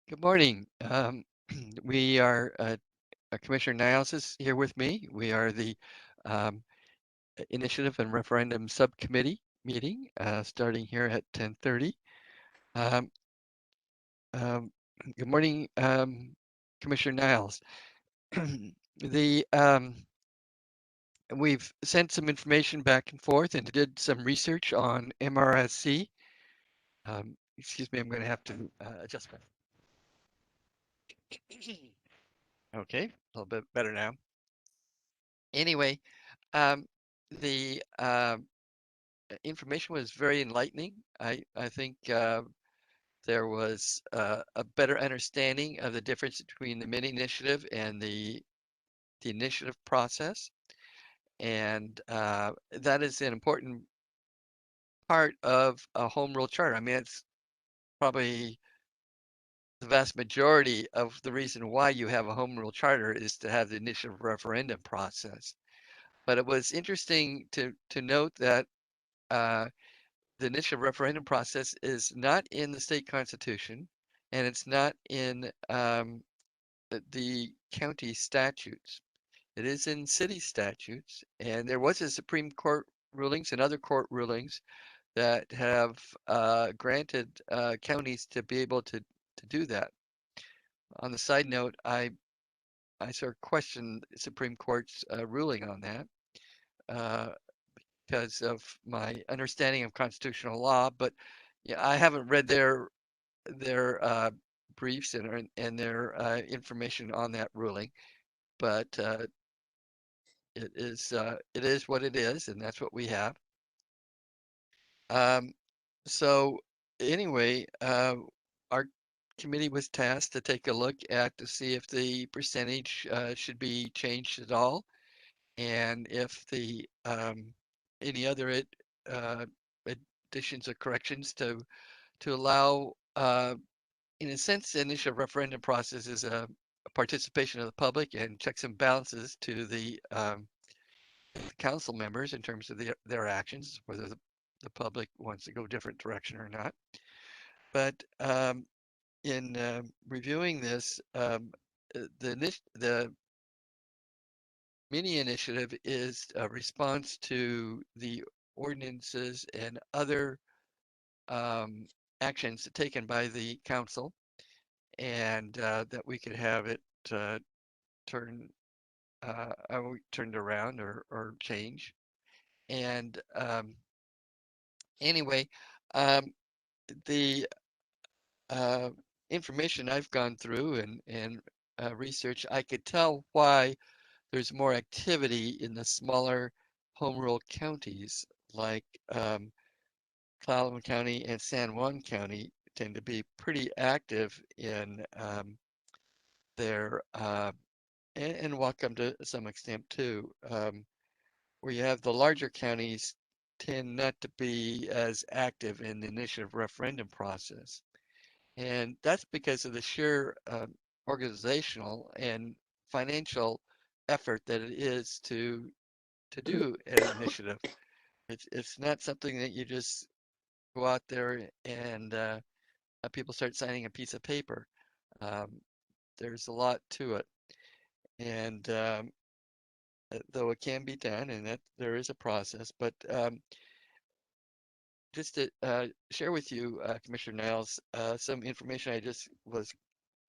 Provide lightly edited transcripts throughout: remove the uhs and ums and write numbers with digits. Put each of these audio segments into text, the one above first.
Good morning. We are Commissioner Niles is here with me. We are the um, Initiative and Referendum Subcommittee meeting starting here at 10:30. Um, um, Good morning, Commissioner Niles. The We've sent some information back and forth and did some research on MRSC. Excuse me, I'm going to have to adjust my. Okay, a little bit better now. Anyway, Um, the information was very enlightening. I think there was a better understanding of the difference between the mini initiative and the initiative process, and that is an important part of a home rule charter. I mean, it's probably the vast majority of the reason why you have a home rule charter is to have the initiative referendum process. But it was interesting to note that. The initial referendum process is not in the state constitution, and it's not in the county statutes. It is in city statutes, and there was a Supreme Court rulings and other court rulings that have granted counties to be able to do that. On the side note, I sort of question the Supreme Court's ruling on that. Uh, because of my understanding of constitutional law, but yeah, I haven't read their briefs and their information on that ruling, but it is what it is, and that's what we have. Um, so anyway, our committee was tasked to take a look at to see if the percentage should be changed at all, and if the any other uh, additions or corrections to allow in a sense, the initial referendum process is a participation of the public and checks and balances to the council members in terms of their actions, whether the public wants to go a different direction or not. But in reviewing this, the mini initiative is a response to the ordinances and other um, actions taken by the council, and that we could have it uh, turn turned around or change. And anyway, um, the uh, information I've gone through and research, I could tell why there's more activity in the smaller home rule counties like Clallam County and San Juan County tend to be pretty active in their and Whatcom to some extent too. Where you have the larger counties tend not to be as active in the initiative referendum process. And that's because of the sheer organizational and financial effort that it is to do an initiative. It's not something that you just go out there and people start signing a piece of paper. Um, there's a lot to it, and though it can be done, and that there is a process, but just to share with you, Commissioner Niles, some information I just was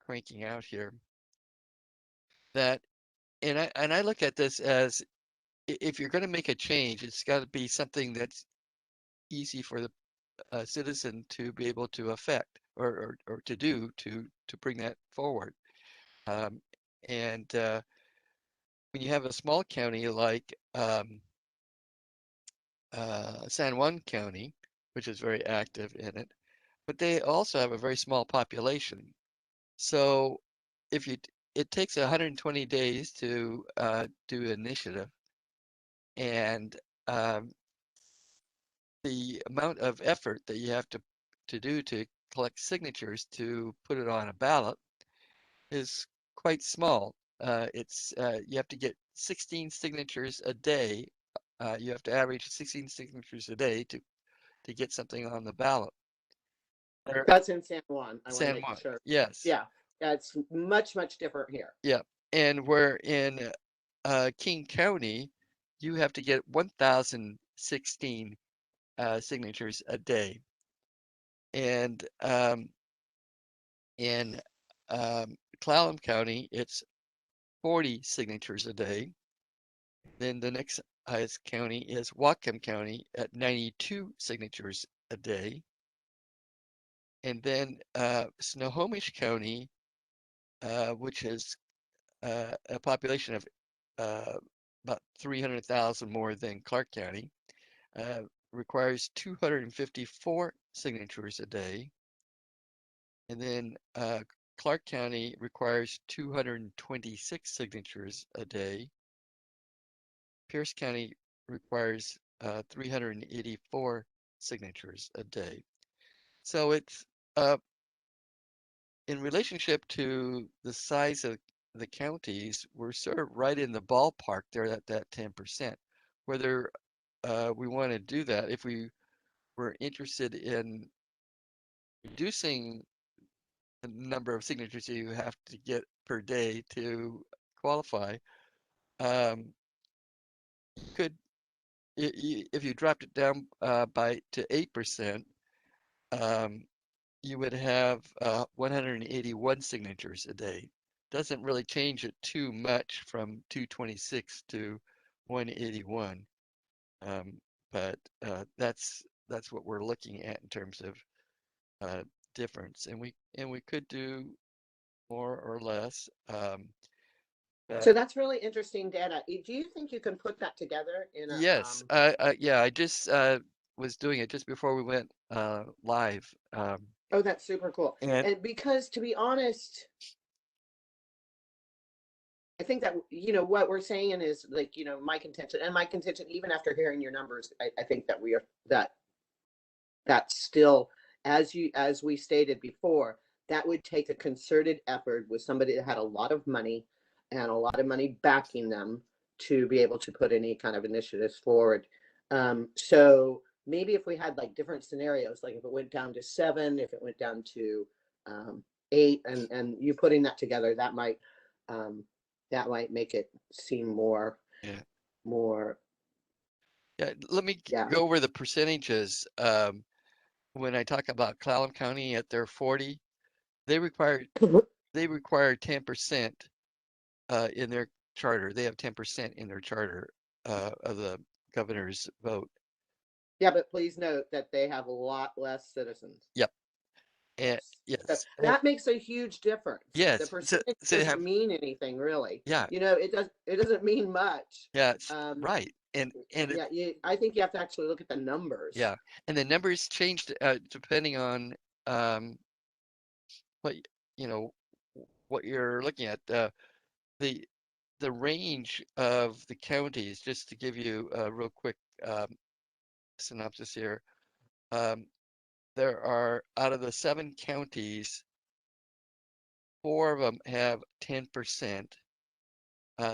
cranking out here. That and I look at this as if you're going to make a change, it's got to be something that's easy for the citizen to be able to affect or to do to bring that forward. Um, and when you have a small county like San Juan County, which is very active in it, but they also have a very small population. So if you, it takes 120 days to do initiative, and um, the amount of effort that you have to do to collect signatures to put it on a ballot is quite small. It's You have to get 16 signatures a day. You have to average 16 signatures a day to get something on the ballot. or That's in San Juan. I want to San make Juan. sure. Yes. Yeah, that's much, much different here. Yeah. And where in King County, you have to get 1,016 signatures a day. And in Clallam County, it's 40 signatures a day. Then the next highest county is Whatcom County at 92 signatures a day. And then Snohomish County, which has a population of about 300,000 more than Clark County, uh, requires 254 signatures a day. And then Clark County requires 226 signatures a day. Pierce County requires 384 signatures a day. So it's in relationship to the size of the counties, we're sort of right in the ballpark there at that 10%. Whether we want to do that, if we were interested in reducing the number of signatures you have to get per day to qualify, um, you could, if you dropped it down by to 8%, um, you would have 181 signatures a day. Doesn't really change it too much from 226 to 181, um, but that's what we're looking at in terms of difference, and we could do more or less. So But that's really interesting data. Do you think you can put that together in a yes, yeah, I just was doing it just before we went live, Oh, that's super cool. and And because to be honest, I think that what we're saying is like, my contention and my contention, even after hearing your numbers, I think that we are that still, as we stated before, that would take a concerted effort with somebody that had a lot of money and a lot of money backing them to be able to put any kind of initiatives forward. So maybe if we had like different scenarios, like if it went down to 7, if it went down to 8, and you putting that together, um, that might make it seem yeah, more, yeah. Let me yeah. go over the percentages. When I talk about Clallam County at their 40, they require they require 10% in their charter. They have 10% in their charter of the governor's vote. Yeah, but please note that they have a lot less citizens. Yep. And Yes. So yes, that makes a huge difference. The yes. percentage So they doesn't have, mean anything really. yeah, It doesn't mean much. yeah, it's Um, right. And it, yeah, I think you have to actually look at the numbers. yeah, and the numbers changed depending on um what you know what you're looking at. The the range of the counties, just to give you a real quick um, synopsis here. Um, there are out of the 7 counties, 4 of them have 10%.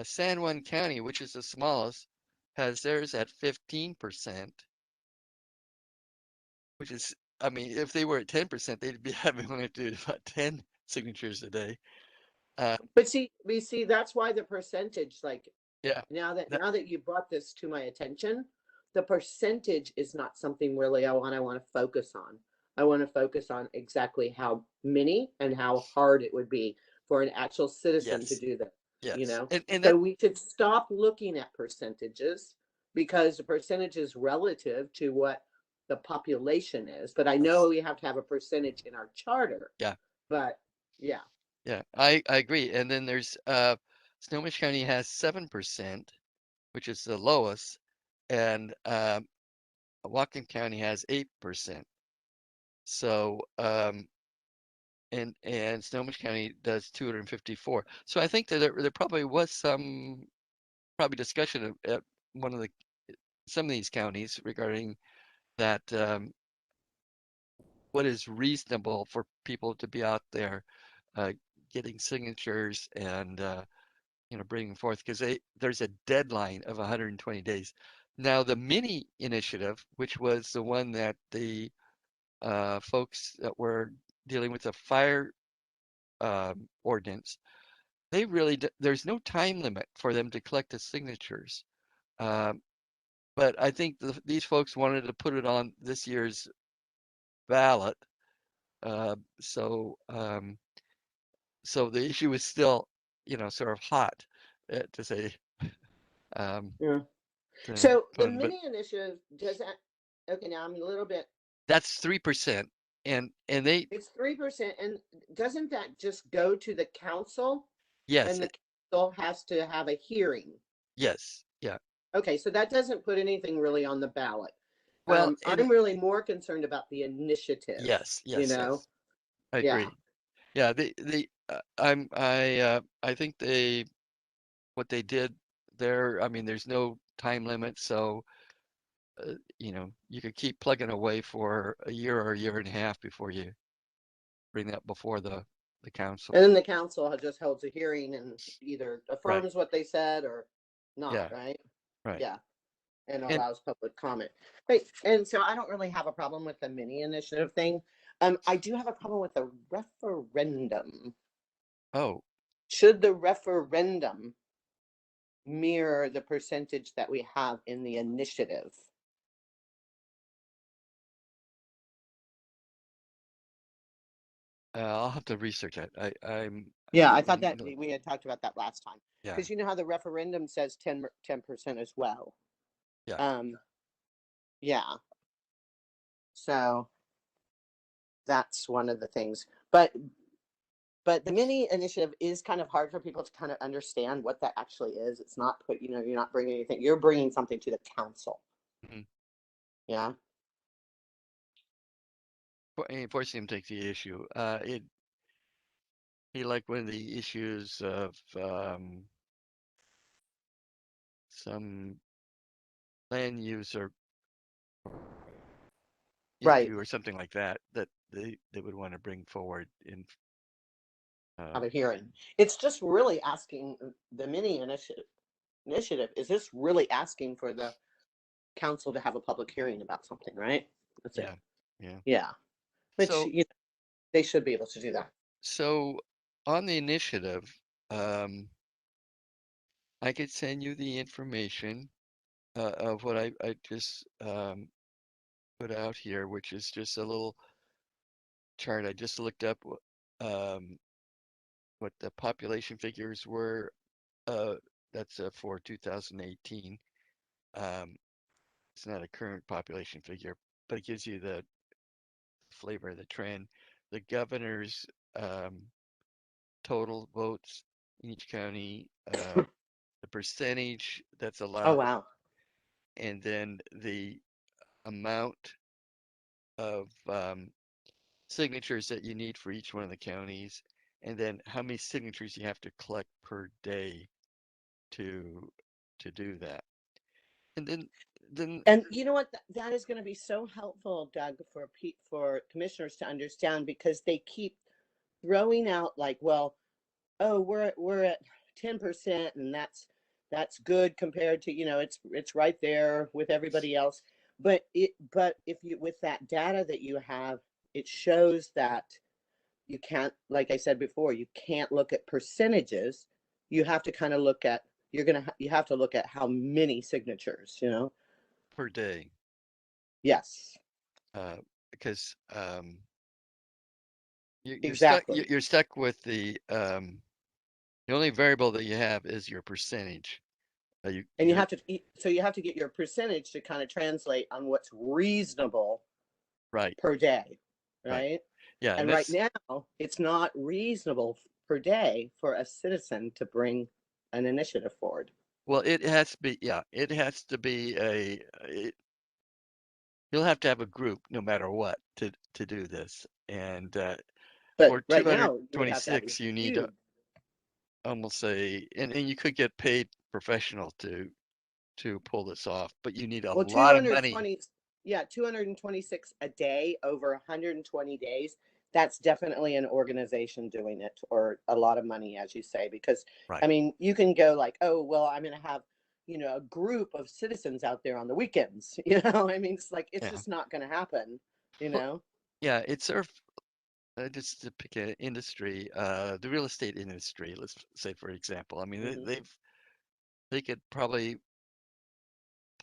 San Juan County, which is the smallest, has theirs at 15%, which is, I mean, if they were at 10%, they'd be having only to do about 10 signatures a day. Uh, But see, that's why the percentage, like yeah, now that that, now that you brought this to my attention, the percentage is not something really I want to focus on. I want to focus on exactly how many and how hard it would be for an actual citizen to yes, do that, you yes, know? and So that, we should stop looking at percentages because the percentage is relative to what the population is. But I know yes, we have to have a percentage in our charter. yeah, But yeah. yeah, I agree. And then there's Snohomish County has 7%, which is the lowest, and Whatcom County has 8%. So, and Snohomish County does 254. So I think that there probably was some probably discussion at one of the some of these counties regarding that what is reasonable for people to be out there uh, getting signatures and bringing forth because there's a deadline of 120 days. Now the mini initiative, which was the one that the folks that were dealing with the fire ordinance, they really there's no time limit for them to collect the signatures. Um, but I think these folks wanted to put it on this year's ballot. Uh, so so the issue is still, sort of hot, to say, um, Yeah. to So the fun. But mini initiative, does that, okay, now I'm a little bit, that's 3%, and they, it's 3%, and doesn't that just go to the council yes, and the council has to have a hearing? yes, yeah. Okay, so that doesn't put anything really on the ballot. Well, and I'm really more concerned about the initiative, yes, you yes, know? yes, I Yeah. agree. Yeah, I think what they did there. I mean, there's no time limit, so you could keep plugging away for a year or a year and a half before you bring that before the council. And then the council just holds a hearing and either Right. affirms what they said or not, Yeah. right? Right. Yeah. And And allows public comment. Right. And so I don't really have a problem with the mini initiative thing. I do have a problem with the referendum. oh, Should the referendum mirror the percentage that we have in the initiative? I'll have to research that. Yeah, I thought Wouldn't that know. we had talked about that last time. Yeah. Because you know how the referendum says 10% as well. Yeah. Um, yeah. So that's one of the things. But the mini initiative is kind of hard for people to kind of understand what that actually is. It's not you're not bringing anything. You're bringing something to the council. Mhm. Yeah. Forcing him to take the issue. He like one of the issues of some land use or Right. issue or something like that that they would want to bring forward in. Uh, Have a hearing. It's just really asking the mini initiative. Is this really asking for the council to have a public hearing about something, right? That's it. yeah. Yeah. Yeah. Which, So they should be able to do that. so on the initiative, um, I could send you the information of what I just put out here, which is just a little chart. I just looked up um, what the population figures were. Uh, that's for 2018. Um, it's not a current population figure, but it gives you the flavor of the trend. The governor's total votes in each county, the percentage that's Oh, allowed, wow. and then the amount of signatures that you need for each one of the counties, and then how many signatures you have to collect per day to do that. And then And you know what? That is going to be so helpful, Doug, for commissioners to understand because they keep throwing out like, well, oh, we're at 10%, and that's good compared to it's right there with everybody else. But if you with that data that you have, it shows that you can't, like I said before, you can't look at percentages. You have to kind of look at you have to look at how many signatures. per day, Yes, uh, because exactly. you're stuck with the only variable that you have is your percentage. And You're you have to get your percentage to kind of translate on what's reasonable right, per day, right. right? Yeah, and And right that's now, it's not reasonable per day for a citizen to bring an initiative forward. well, it has to be, yeah, it has to be you'll have to have a group no matter what to do this. And But for right now, you would have to have a 226, you need huge, almost and you could get paid professional to pull this off, but you need a well, lot of money. 226 a day over 120 days. That's definitely an organization doing it, or a lot of money, as you say, because Right. I mean, you can go like, oh, well, I'm going to have, a group of citizens out there on the weekends. I mean, it's like, it's Yeah. just not going to happen, you Well, know? Yeah, it's sort of just to pick an industry, the real estate industry, let's say, for example. I mean, Hmm. they could probably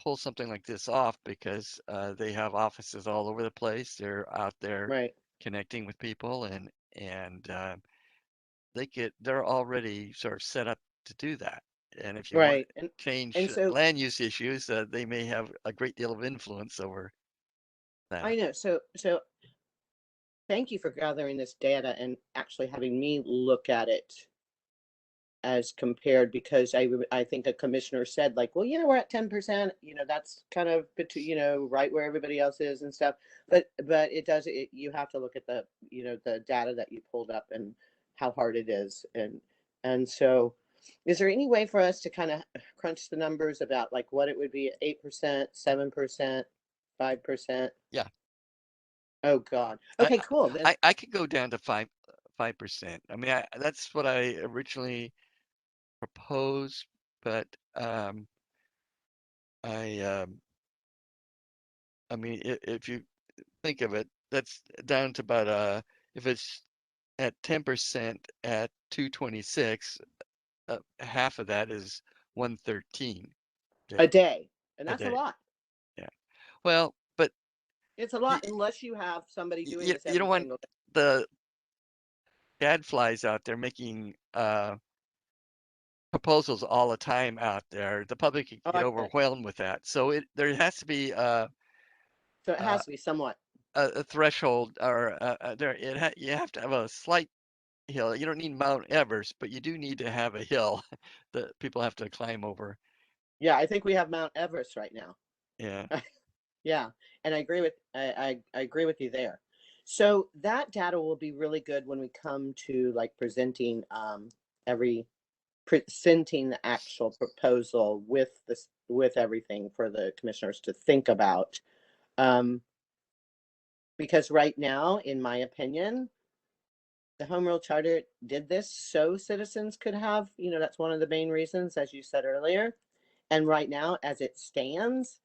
pull something like this off because they have offices all over the place. They're out there Right, connecting with people, and they're already sort of set up to do that. And if you want right, to change and so land use issues, they may have a great deal of influence over I that. know. So thank you for gathering this data and actually having me look at it as compared, because I think a commissioner said like, well, we're at 10%, that's kind of between, right where everybody else is and stuff. But you have to look at the data that you pulled up and how hard it is. And so is there any way for us to kind of crunch the numbers about like what it would be at 8%, 7%, 5%? Yeah, Oh God. I Okay, cool. Then I could go down to 5%. I mean, that's what I originally proposed, but I I mean, if you think of it, that's down to about if it's at 10% at 226, half of that is 113 a day day. And a that's a day. lot. Yeah. Well, but It's a you lot unless you have somebody doing you, this you every don't want single day. the gadflies out there making proposals all the time out there. The public could Oh, get I get it. overwhelmed with that. So there has to be So it uh, has to be somewhat. a threshold or you have to have a slight hill. You don't need Mount Everest, but you do need to have a hill that people have to climb over. Yeah, I think we have Mount Everest right now. Yeah. Yeah, and I agree with you there. So that data will be really good when we come to like presenting every presenting the actual proposal with this with everything for the commissioners to think about. Um, because right now, in my opinion, the home rule charter did this so citizens could have, that's one of the main reasons, as you said earlier. And right now, as it stands,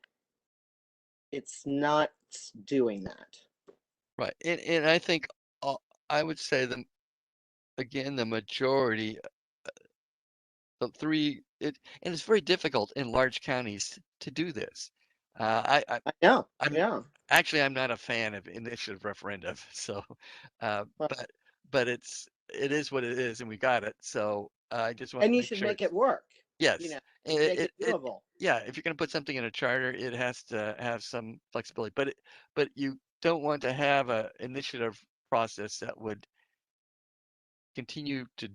it's not doing that. Right. And I think uh, I would say the majority, the three, and it's very difficult in large counties to do this. I know. I'm Yeah. actually I'm not a fan of initiative referendum, so uh, Well, but it is what it is, and we got it. So I just want to and you make should sure make it it's work. yes. Make it doable. Yeah, if you're going to put something in a charter, it has to have some flexibility. But you don't want to have a initiative process that would continue to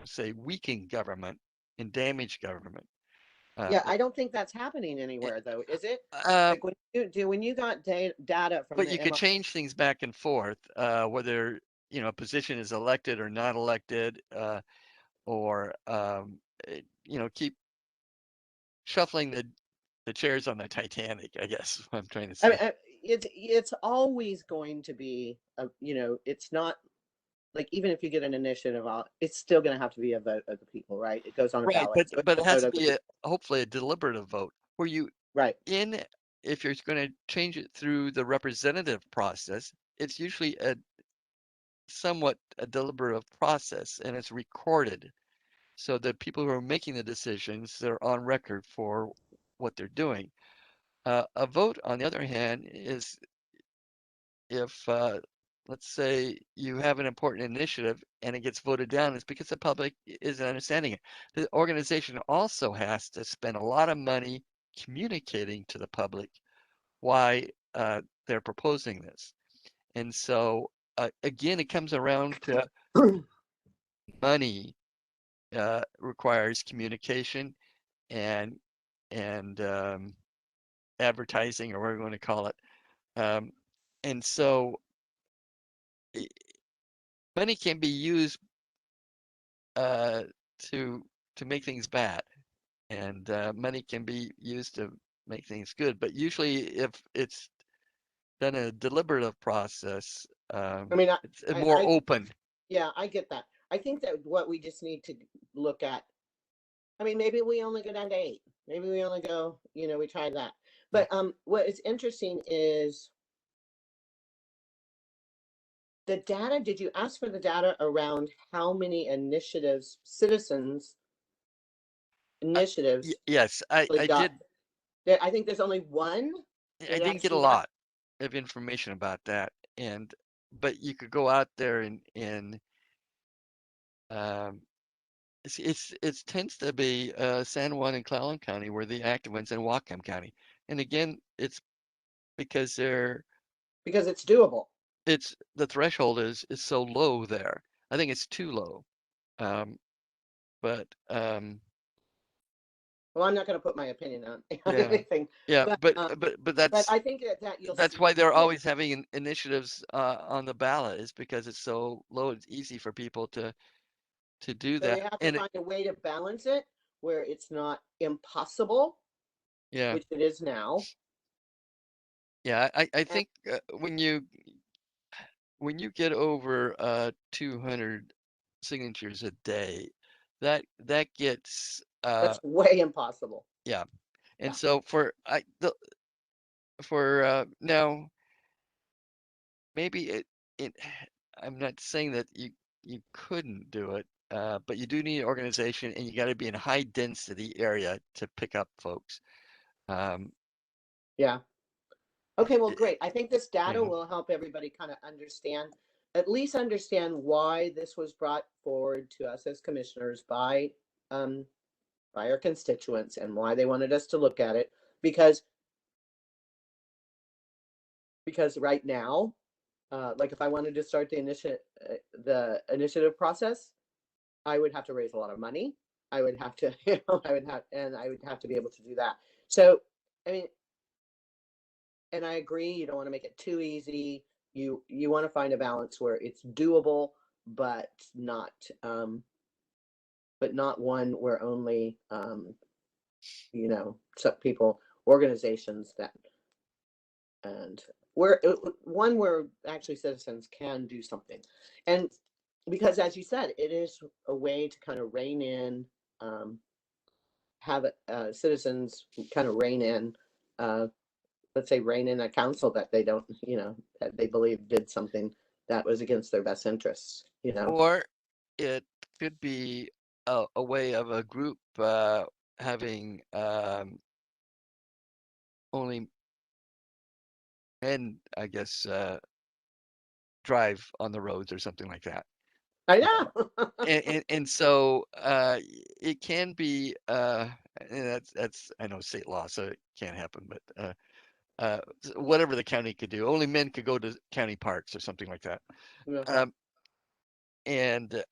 say weaken government and damage government. Uh, Yeah, I don't think that's happening it, anywhere though, is it? um, Like when you got data from but the you could MR. change things back and forth, whether a position is elected or not elected, or keep shuffling the chairs on the Titanic. I guess is what I'm trying to I mean, say. it's always going to be it's not like even if you get an initiative out, it's still going to have to be a vote of the people, right? It goes on a Right, ballot, but so it's but a it has vote to of the be people, hopefully a deliberative vote where you right? in if you're going to change it through the representative process, it's usually a somewhat a deliberative process and it's recorded so that people who are making the decisions they're on record for what they're doing. A vote, on the other hand, is if let's say you have an important initiative and it gets voted down, it's because the public isn't understanding it. The organization also has to spend a lot of money communicating to the public why they're proposing this. And so, again, it comes around to money requires communication and and advertising or whatever you want to call it. Um, and so money can be used uh, to to make things bad, and money can be used to make things good. But usually, if it's done in a deliberative process, I mean, it's more I open. yeah, I get that. I think that what we just need to look at. I mean, maybe we only go down to 8. Maybe we only go, we try that. Yeah. But what is interesting is the data, did you ask for the data around how many initiatives, citizens I, initiatives yes, really I got? did. I think there's only one. I Did I didn't get a see that? lot of information about that, and but you could go out there and um, it tends to be San Juan and Clallam County were the active ones, and Whatcom County. And again, it's because Because it's doable. it's the threshold is so low there. I think it's too low. Um, but Well, I'm not going to put my opinion on yeah, anything, yeah, but but but that's I think that you'll that's see why they're more. always having initiatives on the ballot is because it's so low. It's easy for people to do So they that. have to And find a way to balance it where it's not impossible, yeah, which it is now. yeah, I And think when you get over 200 signatures a day, that gets that's way impossible. yeah. And Yeah. so for now maybe it I'm not saying that you couldn't do it, but you do need an organization and you got to be in a high density area to pick up folks. Um, Yeah. Okay, well, it, great. I think this data yeah. will help everybody kind of understand, at least understand why this was brought forward to us as commissioners um, by our constituents and why they wanted us to look at it. Because right now, like if I wanted to start the initiative process, I would have to raise a lot of money. I would have to, I would have to be able to do that. So, I mean, and I agree, you don't want to make it too easy. You want to find a balance where it's doable, but not, one where only, some people, organizations that, and where one where actually citizens can do something, and because as you said, it is a way to kind of rein in, um, have citizens kind of rein in, uh, let's say, rein in a council that they don't, that they believe did something that was against their best interests. Or it could be a way of a group having only men, I guess, drive on the roads or something like that. I Uh, know. and so it can be and that's I know state law, so it can't happen, but whatever the county could do, only men could go to county parks or something like that. Okay. Um, and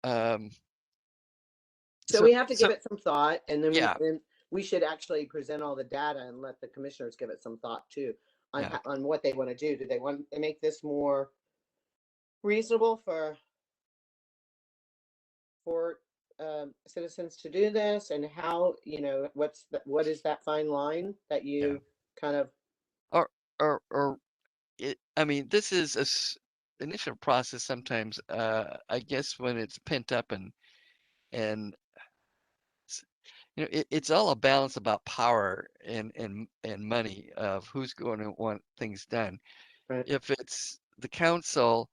um, So so we have to give so it some thought, and then yeah, we should actually present all the data and let the commissioners give it some thought too on yeah. on what they want to do. Do they want to make this more reasonable for citizens to do this, and how, what is that fine line that Yeah. you kind of? Or or I mean, this is initial process sometimes. I guess when it's pent up and it's all a balance about power and money of who's going to want things done. Right, If it's the council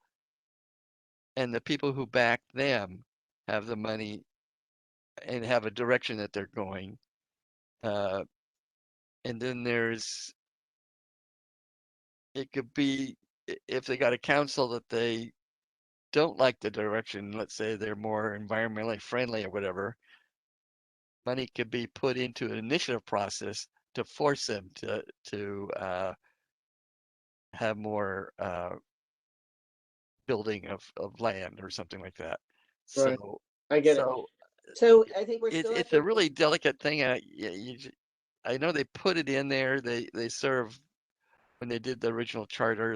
and the people who back them have the money and have a direction that they're going, uh, and then it could be if they got a council that they don't like the direction, let's say they're more environmentally friendly or whatever, money could be put into an initiative process to force them to have more building of land or something like that. right. So I get it. so So I think we're it's still at it's the. a really delicate thing. I know they put it in there. They sort of when they did the original charter,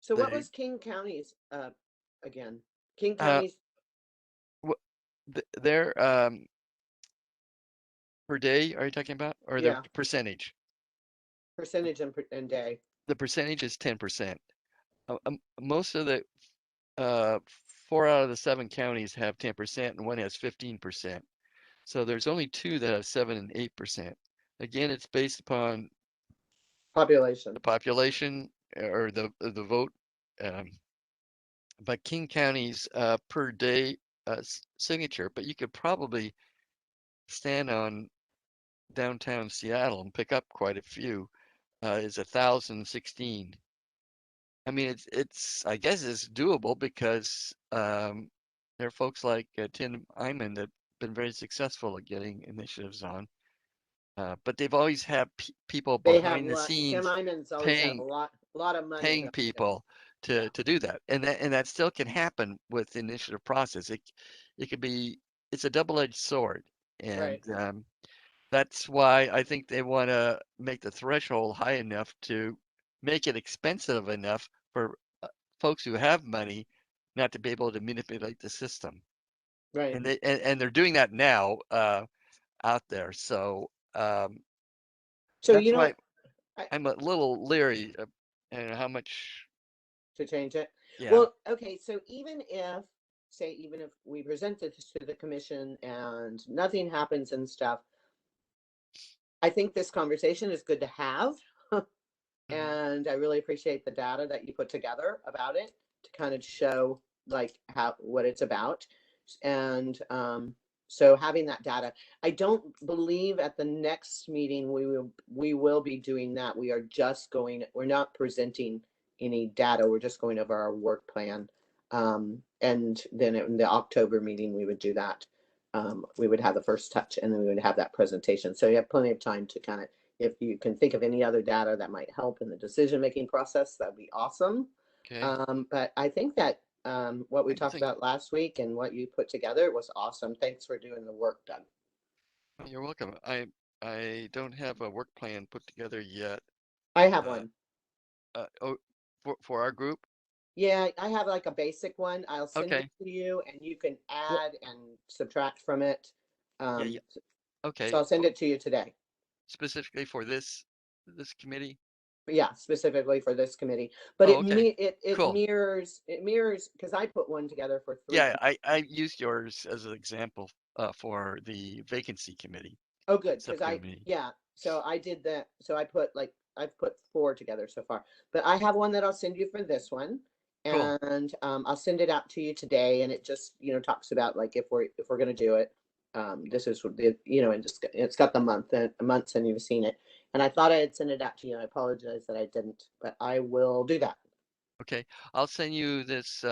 So what they was King County's again? King uh County's their per day are you talking about or their yeah, percentage? percentage and day. The percentage is 10%. Most of the uh, 4 out of the 7 counties have 10%, and one has 15%. So there's only two that have 7 and 8%. Again, it's based upon Population. the population or the vote. Um, but King County's per day signature, but you could probably stand on downtown Seattle and pick up quite a few, is 1,016. I mean, I guess it's doable because there are folks like Tim Eyman that have been very successful at getting initiatives on. But they've always had people They have behind the lot. Tim scenes Imans always had paying a lot of money. paying Behind him. people Yeah. to do that, and that still can happen with the initiative process. It could be it's a double-edged sword, and Right. that's why I think they want to make the threshold high enough to make it expensive enough for folks who have money not to be able to manipulate the system. Right. And they're doing that now out there. So So that's you know why what? I, I'm a little leery of how much. to change it. Yeah. Well, okay. So even if we present this to the commission and nothing happens and stuff, I think this conversation is good to have. Hmm. And I really appreciate the data that you put together about it to kind of show like how what it's about. And so having that data, I don't believe at the next meeting we will be doing that. We're not presenting any data. We're just going over our work plan. And then in the October meeting we would do that. We would have the first touch and then we would have that presentation. So you have plenty of time to kind of, if you can think of any other data that might help in the decision-making process, that'd be awesome. Okay. But I think that what we I talked think about last week and what you put together was awesome. Thanks for doing the work, Doug. you're welcome. I don't have a work plan put together yet. I have Uh, one. oh, for our group. Yeah, I have like a basic one. I'll send it Okay. to you and you can Well, add and subtract from it. yeah, yeah. So Okay. I'll send it to you today. Specifically for this committee. Yeah, specifically for this committee. But Oh, okay. it Cool. mirrors because I put one together for three. Yeah, I used yours as an example for the vacancy committee, Oh, good, because subcommittee. yeah, so I did that. So I've put four together so far. But I have one that I'll send you for this one, Cool. and I'll send it out to you today. And it just talks about like if we're gonna do it, this is what the and just it's got the months, and you've seen it. And I thought I had sent it out to you. I apologize that I didn't, but I will do that. Okay. I'll send you this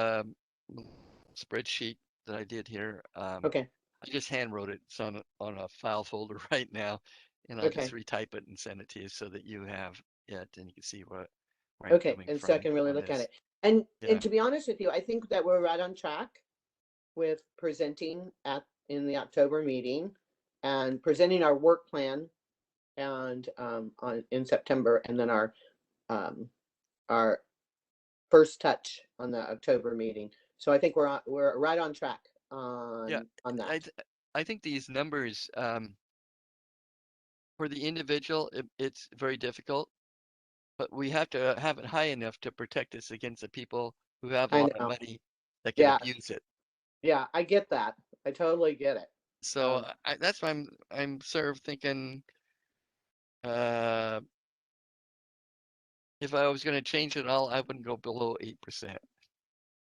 spreadsheet that I did here. Okay, I just hand wrote it. It's on a file folder right now, and I'll just okay, retype it and send it to you so that you have it and you can see where I'm okay. coming And so I from can really on look at this. it. And Yeah. to be honest with you, I think that we're right on track with presenting in the October meeting and presenting our work plan and in September, and then um, our first touch on the October meeting. So I think we're right on track Yeah. on I that. th- I think these numbers for the individual it's very difficult, but we have to have it high enough to protect us against the people who have a I lot of know. money that can Yeah, abuse it. yeah, I get that. I totally get it. So Um, that's why I'm sort of thinking uh, if I was going to change it all, I wouldn't go below 8%.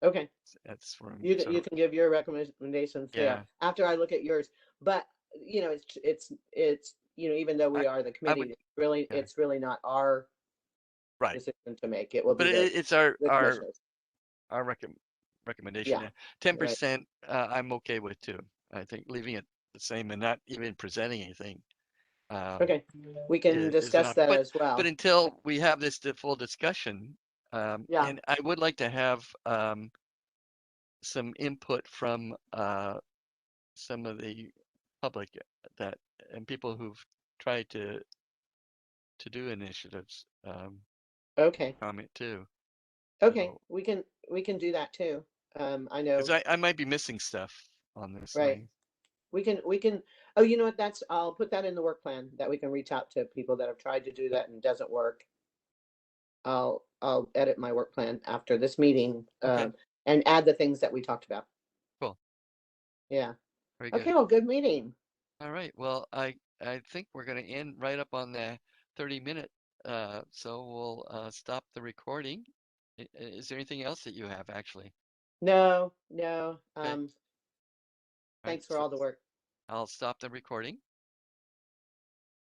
okay, That's where I'm you sort of can give your recommendations there yeah. after I look at yours. But it's even though I we are the I would committee, yeah, it's really not our right. decision to make. It will But be the it's the commissioners. our recommendation. Yeah, Yeah. right. 10% I'm okay with too. I think leaving it the same and not even presenting anything um, Okay, we can is an discuss option. that as But well. until we have this full discussion, Yeah. and I would like to have some input from some of the public that and people who've tried to do initiatives Okay. comment too. Okay. So We can do that too. I because know. I might be missing stuff on this Right. thing. We can. Oh, you know what? I'll put that in the work plan that we can reach out to people that have tried to do that and doesn't work. I'll edit my work plan after this meeting, Okay, and add the things that we talked about. cool, Yeah. very good. Okay. Well, good meeting. All right, well I think we're gonna end right up on the 30-minute. So we'll stop the recording. Is there anything else that you have actually? No, Okay. All right, thanks for so all the work. I'll stop the recording.